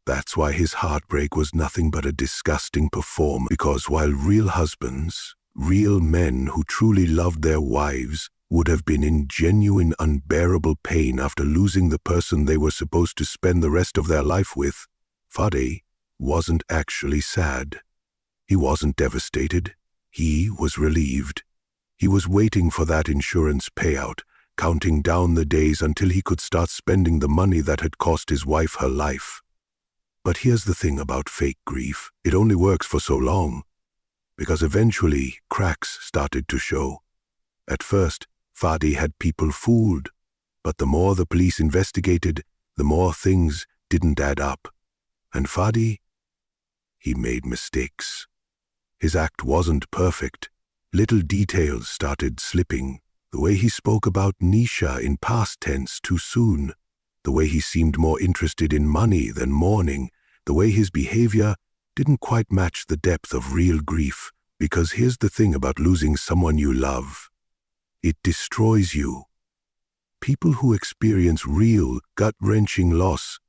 That's why his heartbreak was nothing but a disgusting performance. Because while real husbands, real men who truly loved their wives, would have been in genuine unbearable pain after losing the person they were supposed to spend the rest of their life with, Fadi wasn't actually sad. He wasn't devastated. He was relieved. He was waiting for that insurance payout, counting down the days until he could start spending the money that had cost his wife her life. But here's the thing about fake grief. It only works for so long, because eventually cracks started to show. At first, Fadi had people fooled, but the more the police investigated, the more things didn't add up. And Fadi, he made mistakes. His act wasn't perfect. Little details started slipping. The way he spoke about Nisha in past tense too soon. The way he seemed more interested in money than mourning. The way his behavior didn't quite match the depth of real grief. Because here's the thing about losing someone you love. It destroys you. People who experience real, gut-wrenching loss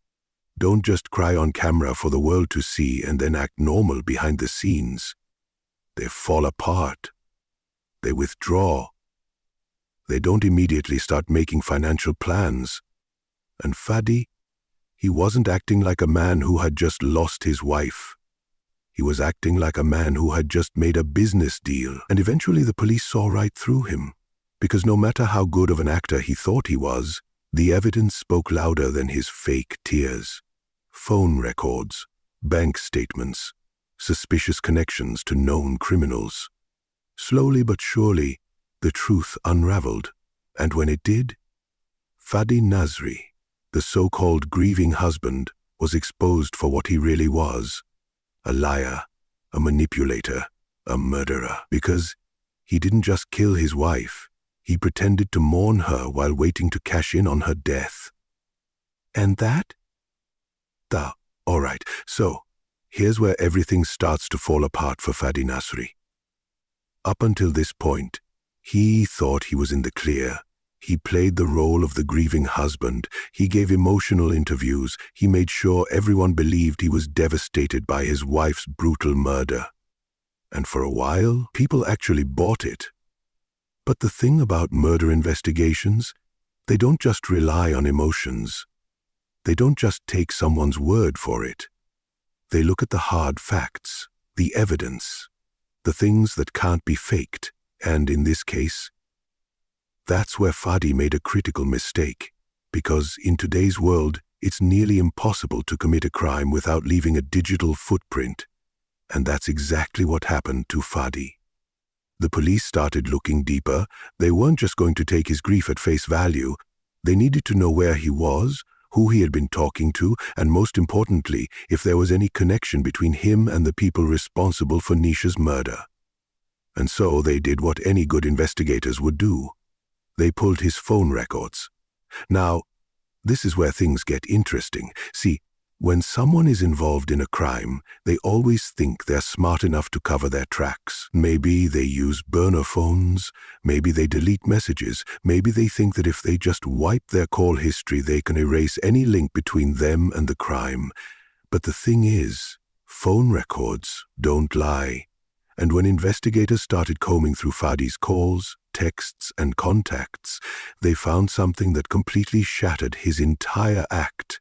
don't just cry on camera for the world to see and then act normal behind the scenes. They fall apart. They withdraw. They don't immediately start making financial plans. And Fadi, he wasn't acting like a man who had just lost his wife. He was acting like a man who had just made a business deal. And eventually the police saw right through him. Because no matter how good of an actor he thought he was, the evidence spoke louder than his fake tears. Phone records, bank statements, suspicious connections to known criminals. Slowly but surely, the truth unraveled. And when it did, Fadi Nasri, the so-called grieving husband, was exposed for what he really was. A liar, a manipulator, a murderer. Because he didn't just kill his wife, he pretended to mourn her while waiting to cash in on her death. And that? All right, so here's where everything starts to fall apart for Fadi Nasri. Up until this point, he thought he was in the clear. He played the role of the grieving husband. He gave emotional interviews. He made sure everyone believed he was devastated by his wife's brutal murder. And for a while, people actually bought it. But the thing about murder investigations, they don't just rely on emotions. They don't just take someone's word for it. They look at the hard facts, the evidence, the things that can't be faked, and in this case, that's where Fadi made a critical mistake, because in today's world, it's nearly impossible to commit a crime without leaving a digital footprint, and that's exactly what happened to Fadi. The police started looking deeper. They weren't just going to take his grief at face value. They needed to know where he was, who he had been talking to, and most importantly, if there was any connection between him and the people responsible for Nisha's murder. And so they did what any good investigators would do. They pulled his phone records. Now, this is where things get interesting. See, when someone is involved in a crime, they always think they're smart enough to cover their tracks. Maybe they use burner phones, maybe they delete messages, maybe they think that if they just wipe their call history, they can erase any link between them and the crime. But the thing is, phone records don't lie. And when investigators started combing through Fadi's calls, texts, and contacts, they found something that completely shattered his entire act.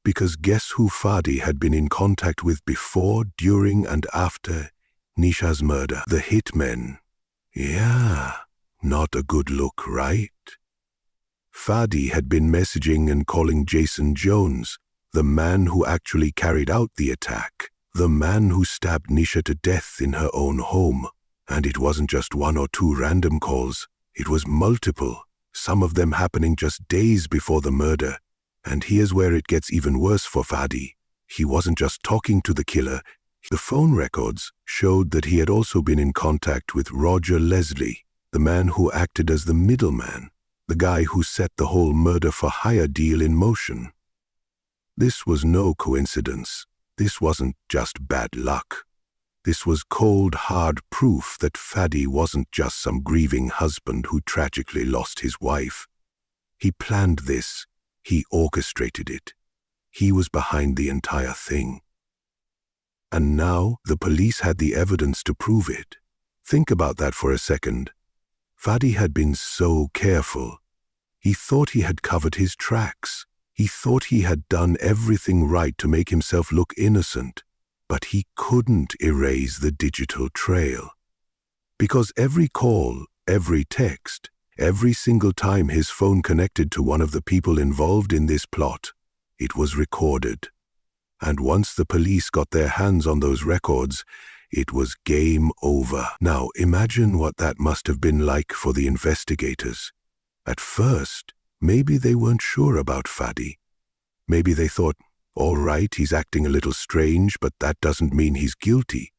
Because guess who Fadi had been in contact with before, during, and after Nisha's murder? The hitmen. Yeah, not a good look, right? Fadi had been messaging and calling Jason Jones, the man who actually carried out the attack, the man who stabbed Nisha to death in her own home. And it wasn't just one or two random calls, it was multiple, some of them happening just days before the murder. And here's where it gets even worse for Fadi. He wasn't just talking to the killer. The phone records showed that he had also been in contact with Roger Leslie, the man who acted as the middleman, the guy who set the whole murder-for-hire deal in motion. This was no coincidence. This wasn't just bad luck. This was cold, hard proof that Fadi wasn't just some grieving husband who tragically lost his wife. He planned this. He orchestrated it. He was behind the entire thing. And now the police had the evidence to prove it. Think about that for a second. Fadi had been so careful. He thought he had covered his tracks. He thought he had done everything right to make himself look innocent. But he couldn't erase the digital trail. Because every call, every text, every single time his phone connected to one of the people involved in this plot, it was recorded. And once the police got their hands on those records, it was game over. Now imagine what that must have been like for the investigators. At first, maybe they weren't sure about Fadi. Maybe they thought, all right, he's acting a little strange, but that doesn't mean he's guilty.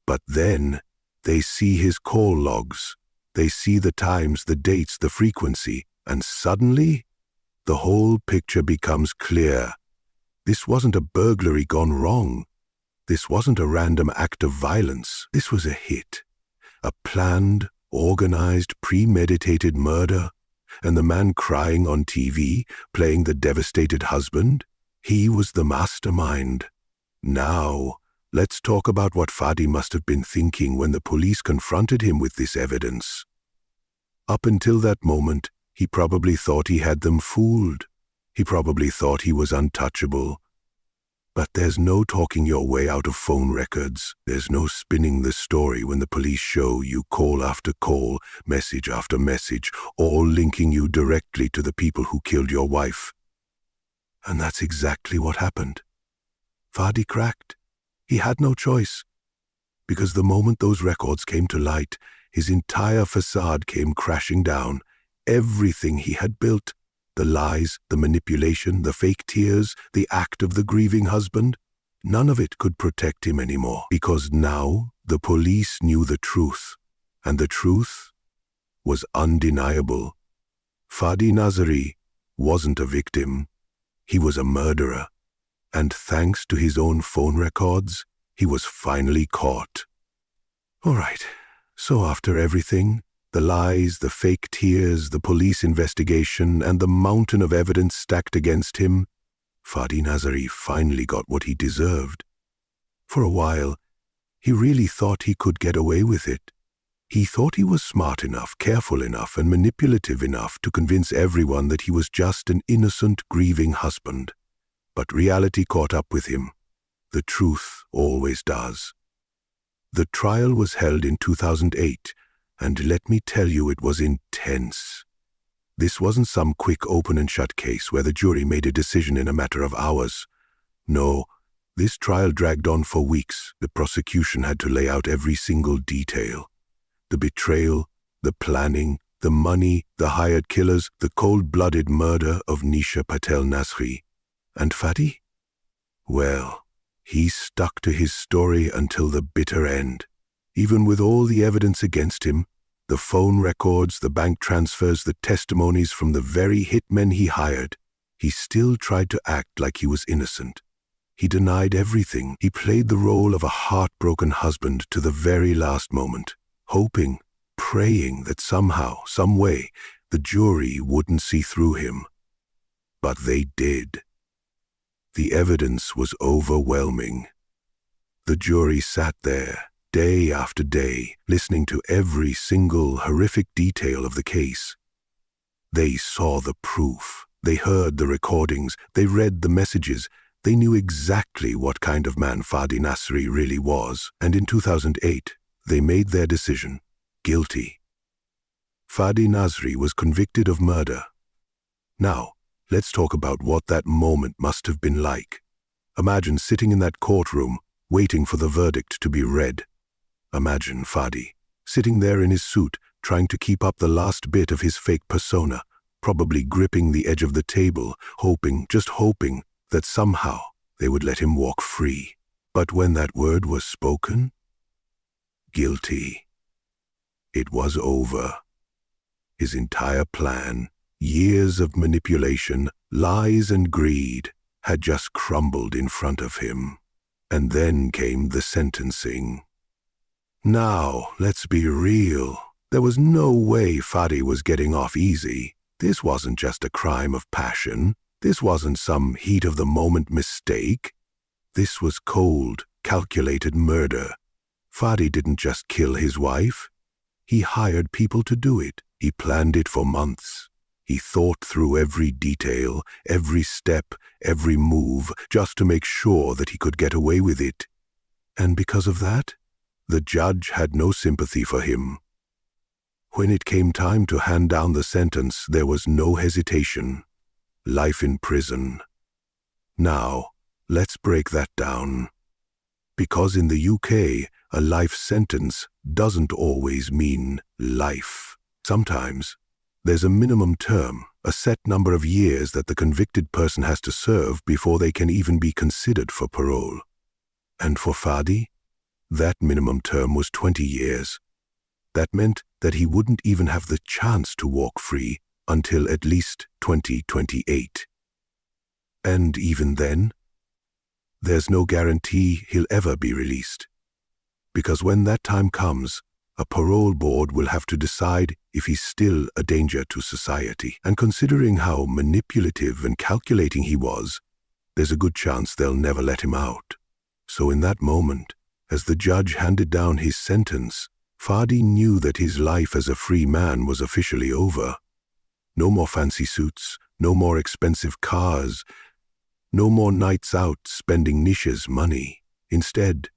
But then they see his call logs. They see the times, the dates, the frequency, and suddenly the whole picture becomes clear. This wasn't a burglary gone wrong. This wasn't a random act of violence. This was a hit. A planned, organized, premeditated murder. And the man crying on TV, playing the devastated husband, he was the mastermind. Now, let's talk about what Fadi must have been thinking when the police confronted him with this evidence. Up until that moment, he probably thought he had them fooled. He probably thought he was untouchable. But there's no talking your way out of phone records. There's no spinning the story when the police show you call after call, message after message, all linking you directly to the people who killed your wife. And that's exactly what happened. Fadi cracked. He had no choice. Because the moment those records came to light, his entire facade came crashing down. Everything he had built, the lies, the manipulation, the fake tears, the act of the grieving husband, none of it could protect him anymore. Because now the police knew the truth. And the truth was undeniable. Fadi Nasri wasn't a victim. He was a murderer, and thanks to his own phone records, he was finally caught. All right, so after everything, the lies, the fake tears, the police investigation, and the mountain of evidence stacked against him, Fadi Nasri finally got what he deserved. For a while, he really thought he could get away with it. He thought he was smart enough, careful enough, and manipulative enough to convince everyone that he was just an innocent, grieving husband. But reality caught up with him. The truth always does. The trial was held in 2008, and let me tell you, it was intense. This wasn't some quick open and shut case where the jury made a decision in a matter of hours. No, this trial dragged on for weeks. The prosecution had to lay out every single detail. The betrayal, the planning, the money, the hired killers, the cold-blooded murder of Nisha Patel-Nasri. And Fadi? Well, he stuck to his story until the bitter end. Even with all the evidence against him, the phone records, the bank transfers, the testimonies from the very hitmen he hired, he still tried to act like he was innocent. He denied everything. He played the role of a heartbroken husband to the very last moment, hoping, praying that somehow, some way, the jury wouldn't see through him. But they did. The evidence was overwhelming. The jury sat there, day after day, listening to every single horrific detail of the case. They saw the proof. They heard the recordings. They read the messages. They knew exactly what kind of man Fadi Nasri really was. And in 2008, they made their decision. Guilty. Fadi Nasri was convicted of murder. Now, let's talk about what that moment must have been like. Imagine sitting in that courtroom, waiting for the verdict to be read. Imagine Fadi, sitting there in his suit, trying to keep up the last bit of his fake persona, probably gripping the edge of the table, hoping, just hoping, that somehow they would let him walk free. But when that word was spoken, guilty, it was over. His entire plan, years of manipulation, lies and greed, had just crumbled in front of him. And then came the sentencing. Now, let's be real. There was no way Fadi was getting off easy. This wasn't just a crime of passion. This wasn't some heat-of-the-moment mistake. This was cold, calculated murder. Fadi didn't just kill his wife. He hired people to do it. He planned it for months. He thought through every detail, every step, every move, just to make sure that he could get away with it. And because of that, the judge had no sympathy for him. When it came time to hand down the sentence, there was no hesitation. Life in prison. Now, let's break that down. Because in the UK, a life sentence doesn't always mean life. Sometimes, there's a minimum term, a set number of years that the convicted person has to serve before they can even be considered for parole. And for Fadi, that minimum term was 20 years. That meant that he wouldn't even have the chance to walk free until at least 2028. And even then, there's no guarantee he'll ever be released. Because when that time comes, a parole board will have to decide if he's still a danger to society. And considering how manipulative and calculating he was, there's a good chance they'll never let him out. So in that moment, as the judge handed down his sentence, Fadi knew that his life as a free man was officially over. No more fancy suits, no more expensive cars, no more nights out spending Nisha's money. Instead,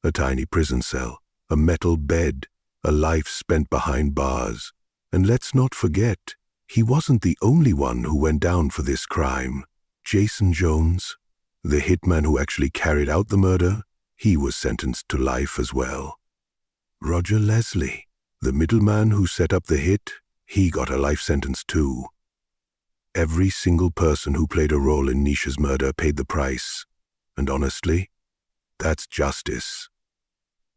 a tiny prison cell, a metal bed, a life spent behind bars. And let's not forget, he wasn't the only one who went down for this crime. Jason Jones, the hitman who actually carried out the murder, he was sentenced to life as well. Roger Leslie, the middleman who set up the hit, he got a life sentence too. Every single person who played a role in Nisha's murder paid the price. And honestly, that's justice.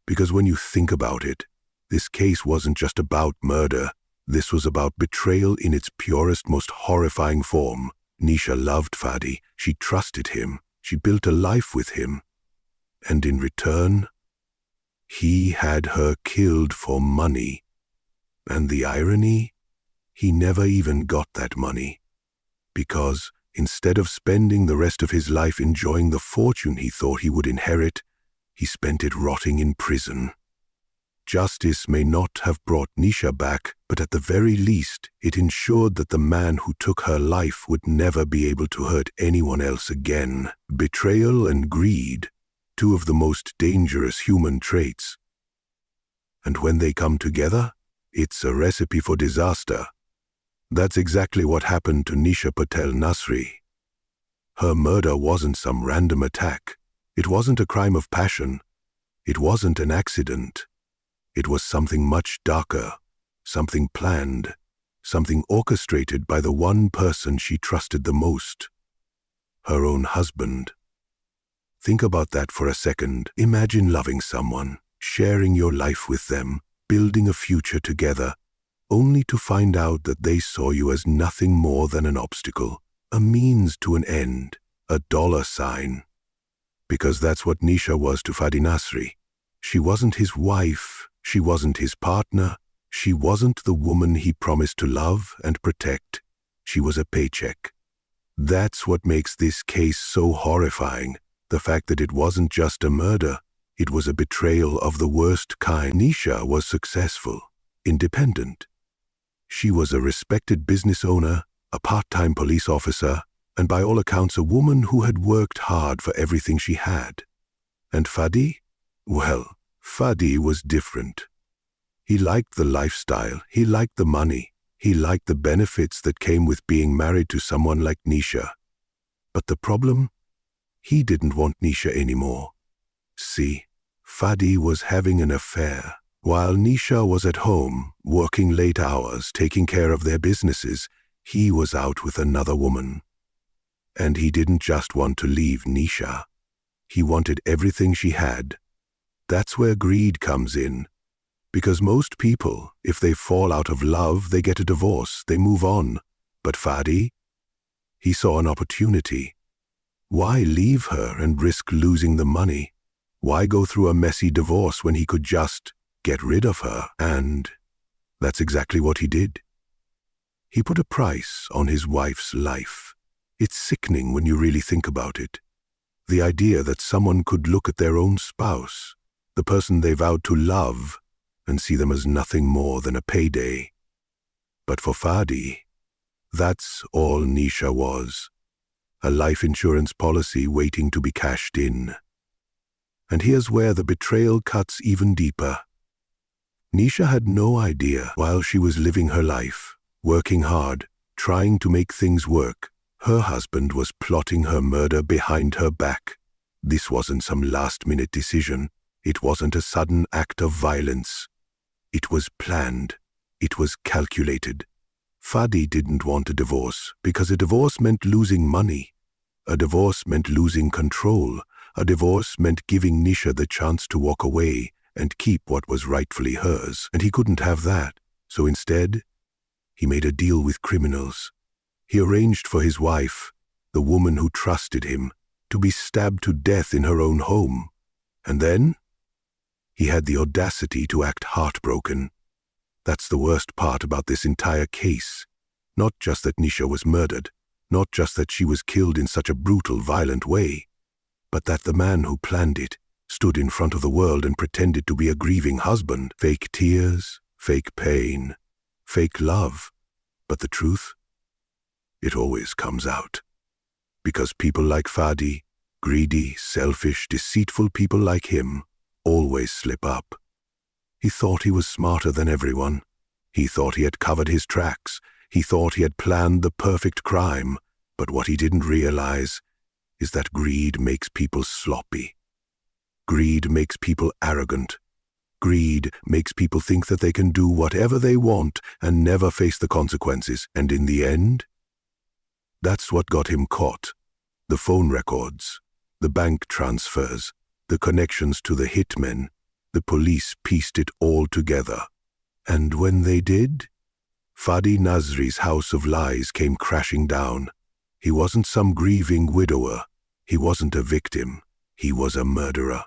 Because when you think about it, this case wasn't just about murder. This was about betrayal in its purest, most horrifying form. Nisha loved Fadi. She trusted him. She built a life with him. And in return, he had her killed for money. And the irony? He never even got that money. Because instead of spending the rest of his life enjoying the fortune he thought he would inherit, he spent it rotting in prison. Justice may not have brought Nisha back, but at the very least, it ensured that the man who took her life would never be able to hurt anyone else again. Betrayal and greed, two of the most dangerous human traits. And when they come together, it's a recipe for disaster. That's exactly what happened to Nisha Patel-Nasri. Her murder wasn't some random attack. It wasn't a crime of passion. It wasn't an accident. It was something much darker, something planned, something orchestrated by the one person she trusted the most, her own husband. Think about that for a second. Imagine loving someone, sharing your life with them, building a future together, only to find out that they saw you as nothing more than an obstacle, a means to an end, a dollar sign. Because that's what Nisha was to Fadi Nasri. She wasn't his wife. She wasn't his partner. She wasn't the woman he promised to love and protect. She was a paycheck. That's what makes this case so horrifying. The fact that it wasn't just a murder, it was a betrayal of the worst kind. Nisha was successful, independent. She was a respected business owner, a part-time police officer, and by all accounts a woman who had worked hard for everything she had. And Fadi? Well, Fadi was different. He liked the lifestyle, he liked the money, he liked the benefits that came with being married to someone like Nisha. But the problem? He didn't want Nisha anymore. See, Fadi was having an affair. While Nisha was at home, working late hours, taking care of their businesses, he was out with another woman. And he didn't just want to leave Nisha. He wanted everything she had. That's where greed comes in. Because most people, if they fall out of love, they get a divorce, they move on. But Fadi? He saw an opportunity. Why leave her and risk losing the money? Why go through a messy divorce when he could just get rid of her? And that's exactly what he did. He put a price on his wife's life. It's sickening when you really think about it. The idea that someone could look at their own spouse, the person they vowed to love, and see them as nothing more than a payday. But for Fadi, that's all Nisha was. A life insurance policy waiting to be cashed in. And here's where the betrayal cuts even deeper. Nisha had no idea while she was living her life, working hard, trying to make things work, her husband was plotting her murder behind her back. This wasn't some last-minute decision. It wasn't a sudden act of violence. It was planned. It was calculated. Fadi didn't want a divorce because a divorce meant losing money. A divorce meant losing control. A divorce meant giving Nisha the chance to walk away and keep what was rightfully hers. And he couldn't have that. So instead, he made a deal with criminals. He arranged for his wife, the woman who trusted him, to be stabbed to death in her own home. And then, he had the audacity to act heartbroken. That's the worst part about this entire case. Not just that Nisha was murdered, not just that she was killed in such a brutal, violent way, but that the man who planned it stood in front of the world and pretended to be a grieving husband. Fake tears, fake pain, fake love. But the truth? It always comes out. Because people like Fadi, greedy, selfish, deceitful people like him, always slip up. He thought he was smarter than everyone. He thought he had covered his tracks. He thought he had planned the perfect crime. But what he didn't realize is that greed makes people sloppy. Greed makes people arrogant. Greed makes people think that they can do whatever they want and never face the consequences. And in the end, that's what got him caught. The phone records, the bank transfers, the connections to the hitmen. The police pieced it all together. And when they did, Fadi Nasri's house of lies came crashing down. He wasn't some grieving widower. He wasn't a victim. He was a murderer.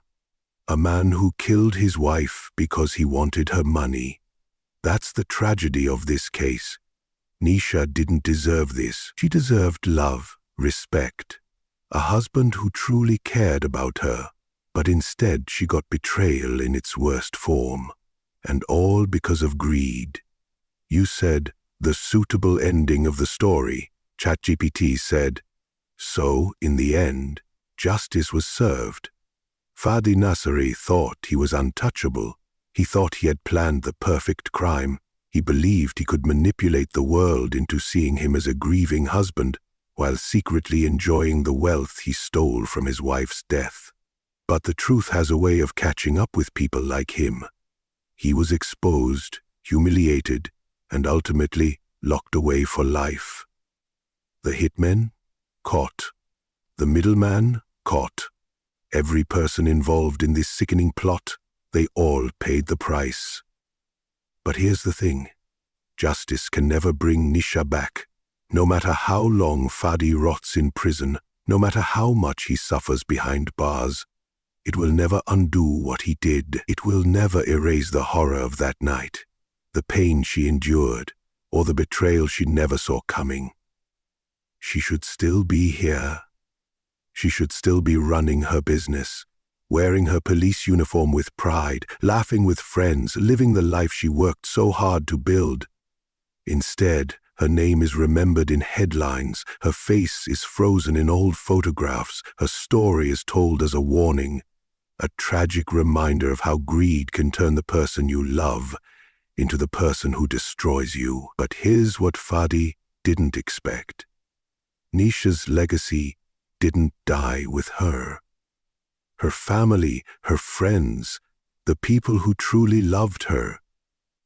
A man who killed his wife because he wanted her money. That's the tragedy of this case. Nisha didn't deserve this. She deserved love, respect, a husband who truly cared about her. But instead she got betrayal in its worst form. And all because of greed. You said, the suitable ending of the story. ChatGPT said, so, in the end, justice was served. Fadi Nasri thought he was untouchable. He thought he had planned the perfect crime. He believed he could manipulate the world into seeing him as a grieving husband, while secretly enjoying the wealth he stole from his wife's death. But the truth has a way of catching up with people like him. He was exposed, humiliated, and ultimately locked away for life. The hitmen? Caught. The middleman? Caught. Every person involved in this sickening plot, they all paid the price. But here's the thing. Justice can never bring Nisha back. No matter how long Fadi rots in prison, no matter how much he suffers behind bars, it will never undo what he did. It will never erase the horror of that night, the pain she endured, or the betrayal she never saw coming. She should still be here. She should still be running her business, wearing her police uniform with pride, laughing with friends, living the life she worked so hard to build. Instead, her name is remembered in headlines, her face is frozen in old photographs, her story is told as a warning, a tragic reminder of how greed can turn the person you love into the person who destroys you. But here's what Fadi didn't expect. Nisha's legacy didn't die with her. Her family, her friends, the people who truly loved her,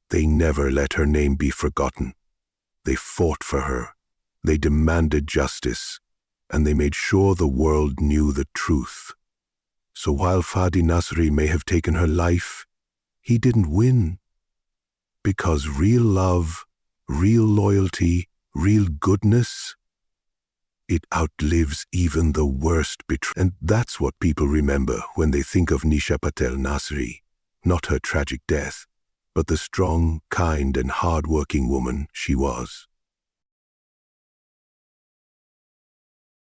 they never let her name be forgotten. They fought for her, they demanded justice, and they made sure the world knew the truth. So while Fadi Nasri may have taken her life, he didn't win. Because real love, real loyalty, real goodness, it outlives even the worst betrayal. And that's what people remember when they think of Nisha Patel-Nasri, not her tragic death, but the strong, kind, and hard-working woman she was.